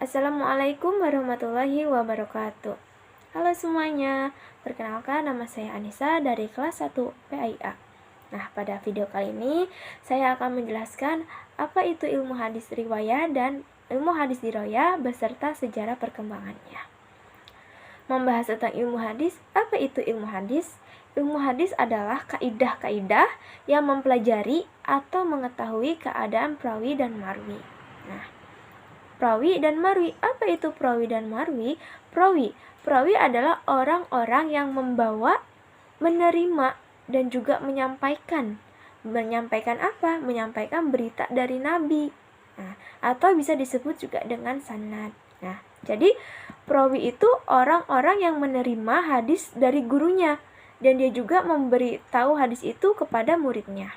Assalamualaikum warahmatullahi wabarakatuh. Halo semuanya, perkenalkan nama saya Anissa dari kelas 1 PAIA. Nah, pada video kali ini saya akan menjelaskan apa itu ilmu hadis riwayah dan ilmu hadis diroyah beserta sejarah perkembangannya. Membahas tentang ilmu hadis, apa itu ilmu hadis? Ilmu hadis adalah kaidah-kaidah yang mempelajari atau mengetahui keadaan perawi dan marwi. Nah, perawi dan marwi. Apa itu perawi dan marwi? Perawi adalah orang-orang yang membawa, menerima, dan juga menyampaikan. Menyampaikan apa? Menyampaikan berita dari Nabi. Nah, atau bisa disebut juga dengan sanad. Nah, jadi perawi itu orang-orang yang menerima hadis dari gurunya, dan dia juga memberitahu hadis itu kepada muridnya.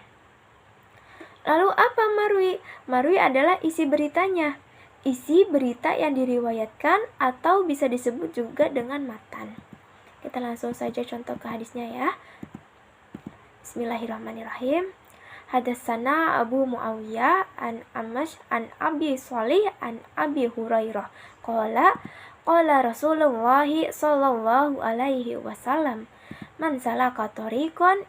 Lalu apa marwi? Marwi adalah isi beritanya. Isi berita yang diriwayatkan atau bisa disebut juga dengan matan. Kita langsung saja contoh ke hadisnya ya. Bismillahirrahmanirrahim. Hadatsana Abu Muawiyah an Amash an Abi Shalih an Abi Hurairah qala Rasulullah sallallahu alaihi wasallam man salaka tariqan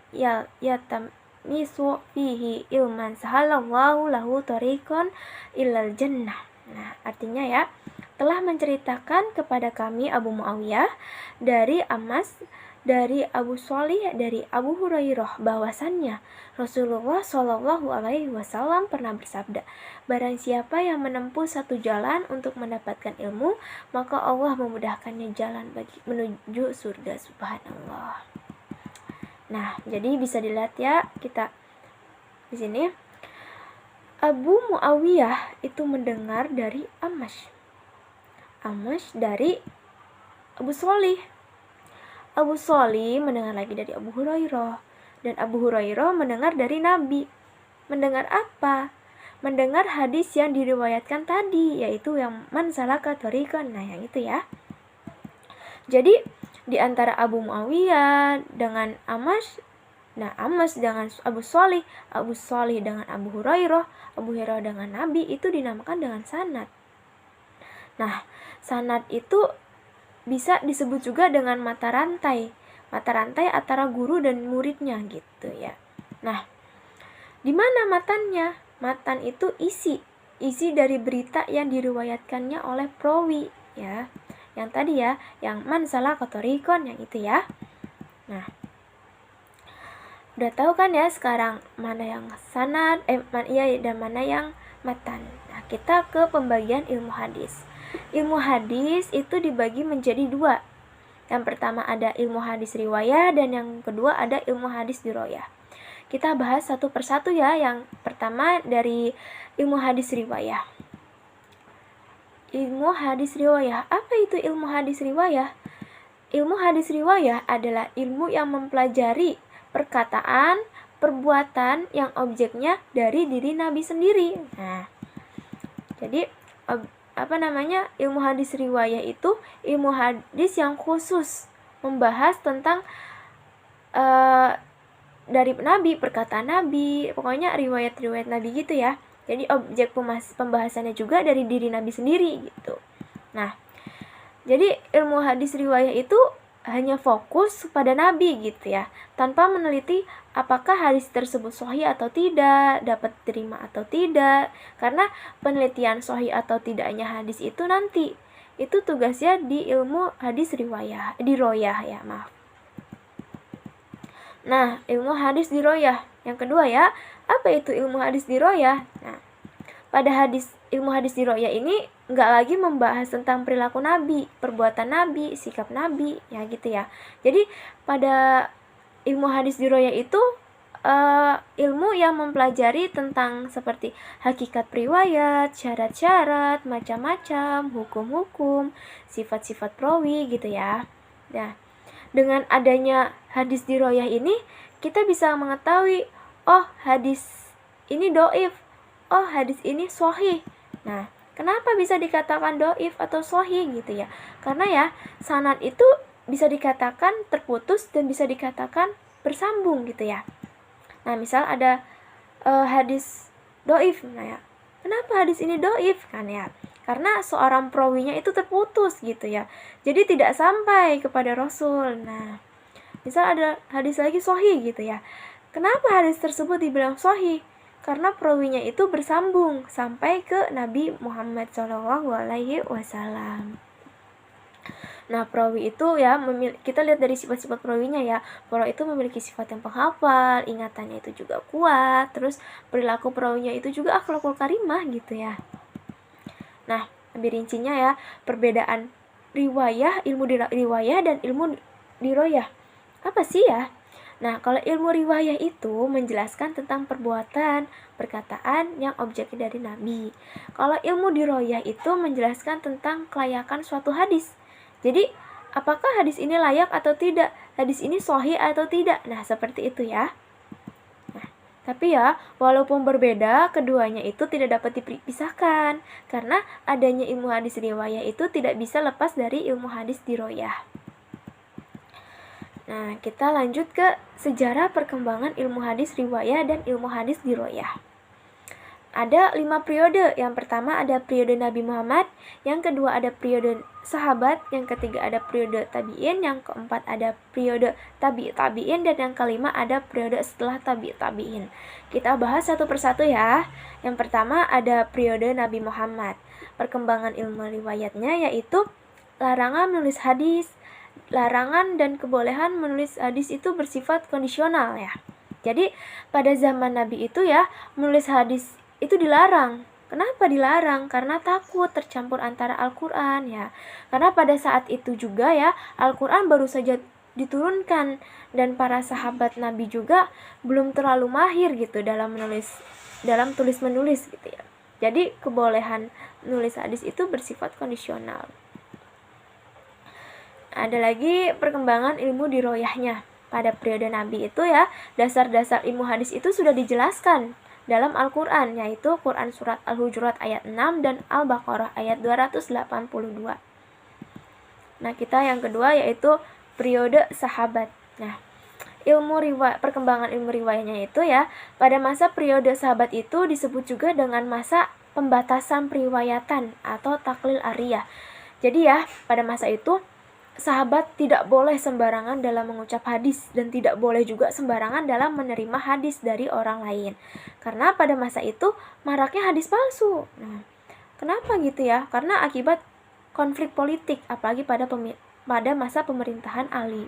yatamisu fihi ilman sahalallahu lahu tariqan ilal jannah. Nah, artinya ya, telah menceritakan kepada kami Abu Muawiyah dari Amas, dari Abu Shalih, dari Abu Hurairah bahwasannya Rasulullah Shallallahu Alaihi Wasallam pernah bersabda, barang siapa yang menempuh satu jalan untuk mendapatkan ilmu, maka Allah memudahkannya jalan bagi menuju surga. Subhanallah. Nah, jadi bisa dilihat ya kita di sini. Abu Muawiyah itu mendengar dari Amash dari Abu Shalih. Abu Shalih mendengar lagi dari Abu Hurairah, dan Abu Hurairah mendengar dari Nabi. Mendengar apa? Mendengar hadis yang diriwayatkan tadi, yaitu yang man salaka tariqan. Nah, yang itu ya. Jadi di antara Abu Muawiyah dengan Amash, nah, Amas dengan Abu Shalih dengan Abu Hurairah, Abu Hurairah dengan Nabi, itu dinamakan dengan sanad. Nah, sanad itu bisa disebut juga dengan mata rantai antara guru dan muridnya gitu ya. Nah, di mana matannya? Matan itu isi dari berita yang diriwayatkannya oleh perawi ya. Yang tadi ya, yang man salaka tariqan, yang itu ya. Nah, udah tahu kan ya sekarang mana yang sanad dan mana yang matan. Nah, kita ke pembagian ilmu hadis. Ilmu hadis itu dibagi menjadi dua. Yang pertama ada ilmu hadis riwayah, dan yang kedua ada ilmu hadis diroyah. Kita bahas satu persatu ya. Yang pertama dari ilmu hadis riwayah. Ilmu hadis riwayah. Apa itu ilmu hadis riwayah? Ilmu hadis riwayah adalah ilmu yang mempelajari perkataan, perbuatan yang objeknya dari diri Nabi sendiri. Nah, jadi ilmu hadis riwayah itu ilmu hadis yang khusus membahas tentang dari Nabi, perkataan Nabi, pokoknya riwayat-riwayat Nabi gitu ya. Jadi objek pembahasannya juga dari diri Nabi sendiri gitu. Nah, jadi ilmu hadis riwayah itu hanya fokus pada Nabi gitu ya, tanpa meneliti apakah hadis tersebut sahih atau tidak, dapat diterima atau tidak. Karena penelitian sahih atau tidaknya hadis itu nanti itu tugasnya di ilmu hadis riwayah, diroyah ya, maaf. Nah, ilmu hadis diroyah yang kedua ya. Apa itu ilmu hadis diroyah? Nah, pada ilmu hadis diroyah ini nggak lagi membahas tentang perilaku Nabi, perbuatan Nabi, sikap Nabi, ya gitu ya. Jadi pada ilmu hadis diroyah itu ilmu yang mempelajari tentang seperti hakikat riwayat, syarat-syarat, macam-macam, hukum-hukum, sifat-sifat perawi gitu ya. Nah, dengan adanya hadis diroyah ini, kita bisa mengetahui, oh hadis ini dhaif, oh hadis ini sahih. Nah, kenapa bisa dikatakan dhaif atau sahih gitu ya? Karena ya, sanad itu bisa dikatakan terputus dan bisa dikatakan bersambung gitu ya. Nah, misal ada hadis dhaif, nah ya, kenapa hadis ini dhaif kan ya? karena seorang perawinya itu terputus gitu ya. Jadi tidak sampai kepada Rasul. Nah, misal ada hadis lagi sahih gitu ya. Kenapa hadis tersebut dibilang sahih? Karena perawinya itu bersambung sampai ke Nabi Muhammad SAW. Nah, perawi itu ya, kita lihat dari sifat-sifat perawinya ya. Perawi itu memiliki sifat yang penghafal, ingatannya itu juga kuat, terus perilaku perawinya itu juga akhlakul karimah gitu ya. Nah, lebih rincinya ya, perbedaan riwayah, ilmu riwayah dan ilmu diroyah. Apa sih ya? Nah, kalau ilmu riwayah itu menjelaskan tentang perbuatan, perkataan yang objeknya dari Nabi. Kalau ilmu diroyah itu menjelaskan tentang kelayakan suatu hadis. Jadi, apakah hadis ini layak atau tidak? Hadis ini sahih atau tidak? Nah, seperti itu ya. Nah, tapi ya, walaupun berbeda, keduanya itu tidak dapat dipisahkan. Karena adanya ilmu hadis riwayah itu tidak bisa lepas dari ilmu hadis diroyah. Nah, kita lanjut ke sejarah perkembangan ilmu hadis riwayah dan ilmu hadis diroyah. Ada 5 periode. Yang pertama ada periode Nabi Muhammad, yang kedua ada periode sahabat, yang ketiga ada periode tabi'in, yang keempat ada periode tabi'in, dan yang kelima ada periode setelah tabi'in. Kita bahas satu persatu ya. Yang pertama ada periode Nabi Muhammad. Perkembangan ilmu riwayatnya yaitu larangan menulis hadis. Larangan dan kebolehan menulis hadis itu bersifat kondisional ya. Jadi pada zaman Nabi itu ya, menulis hadis itu dilarang. Kenapa dilarang? Karena takut tercampur antara Al-Quran ya. Karena pada saat itu juga ya, Al-Quran baru saja diturunkan dan para sahabat Nabi juga belum terlalu mahir gitu dalam tulis menulis gitu ya. Jadi kebolehan menulis hadis itu bersifat kondisional. Ada lagi perkembangan ilmu diroyahnya. Pada periode Nabi itu ya, dasar-dasar ilmu hadis itu sudah dijelaskan dalam Al-Quran, yaitu Quran Surat Al-Hujurat ayat 6 dan Al-Baqarah ayat 282. Nah, kita yang kedua yaitu periode sahabat. Nah, perkembangan ilmu riwayahnya itu ya, pada masa periode sahabat itu disebut juga dengan masa pembatasan periwayatan atau taklil ariyah. Jadi ya, pada masa itu sahabat tidak boleh sembarangan dalam mengucap hadis dan tidak boleh juga sembarangan dalam menerima hadis dari orang lain. Karena pada masa itu maraknya hadis palsu. Nah, kenapa gitu ya? Karena akibat konflik politik, apalagi pada masa pemerintahan Ali.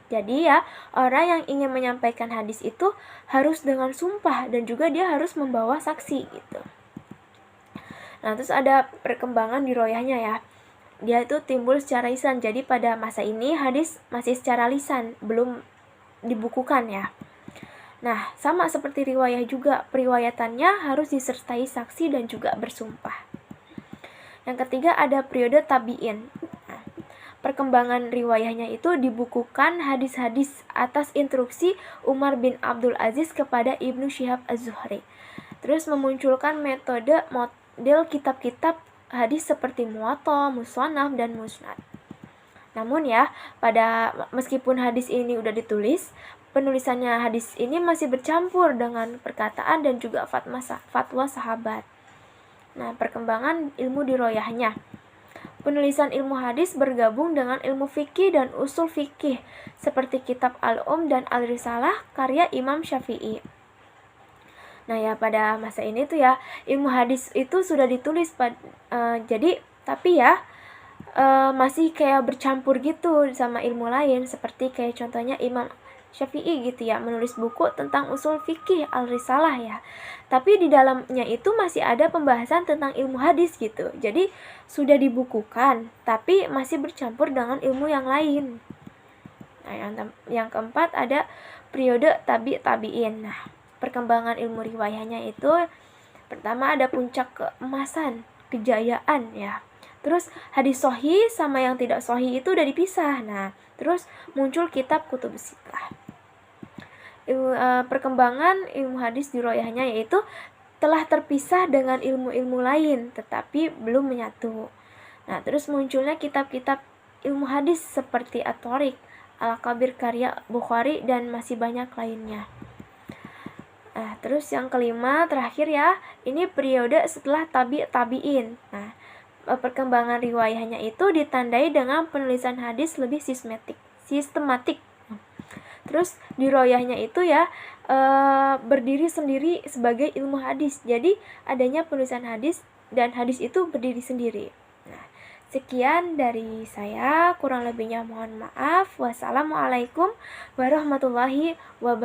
Jadi ya, orang yang ingin menyampaikan hadis itu harus dengan sumpah dan juga dia harus membawa saksi gitu. Nah, terus ada perkembangan diroyahnya ya. Dia itu timbul secara lisan. Jadi pada masa ini hadis masih secara lisan, belum dibukukan ya. Nah, sama seperti riwayah juga, periwayatannya harus disertai saksi dan juga bersumpah. Yang ketiga ada periode tabi'in. Nah, perkembangan riwayahnya itu dibukukan hadis-hadis atas instruksi Umar bin Abdul Aziz kepada Ibnu Syihab Az-Zuhri. Terus memunculkan model kitab-kitab hadis seperti Muwatta, Musannaf, dan Musnad. Namun ya, meskipun hadis ini udah ditulis, penulisannya hadis ini masih bercampur dengan perkataan dan juga fatwa sahabat. Nah, perkembangan ilmu diroyahnya. Penulisan ilmu hadis bergabung dengan ilmu fikih dan usul fikih seperti kitab Al-Um dan Al-Risalah karya Imam Syafi'i. Nah ya, pada masa ini tuh ya, ilmu hadis itu sudah ditulis tapi ya masih kayak bercampur gitu sama ilmu lain, seperti kayak contohnya Imam Syafi'i gitu ya, menulis buku tentang usul fikih Al-Risalah ya. Tapi di dalamnya itu masih ada pembahasan tentang ilmu hadis gitu. Jadi sudah dibukukan, tapi masih bercampur dengan ilmu yang lain. Nah, yang keempat ada periode tabi'in. Nah, perkembangan ilmu riwayahnya itu pertama ada puncak keemasan, kejayaan ya. Terus hadis sahih sama yang tidak sahih itu udah dipisah. Nah, terus muncul kitab kutubus sittah. Perkembangan ilmu hadis riwayahnya yaitu telah terpisah dengan ilmu-ilmu lain tetapi belum menyatu. Nah, terus munculnya kitab-kitab ilmu hadis seperti At-Thariq, Al-Kabir karya Bukhari dan masih banyak lainnya. Nah, terus yang kelima terakhir ya, ini periode setelah tabi'in. Nah, perkembangan riwayahnya itu ditandai dengan penulisan hadis lebih sistematik. Terus di royahnya itu ya berdiri sendiri sebagai ilmu hadis. Jadi adanya penulisan hadis dan hadis itu berdiri sendiri. Nah, sekian dari saya, kurang lebihnya mohon maaf. Wassalamualaikum warahmatullahi wabarakatuh.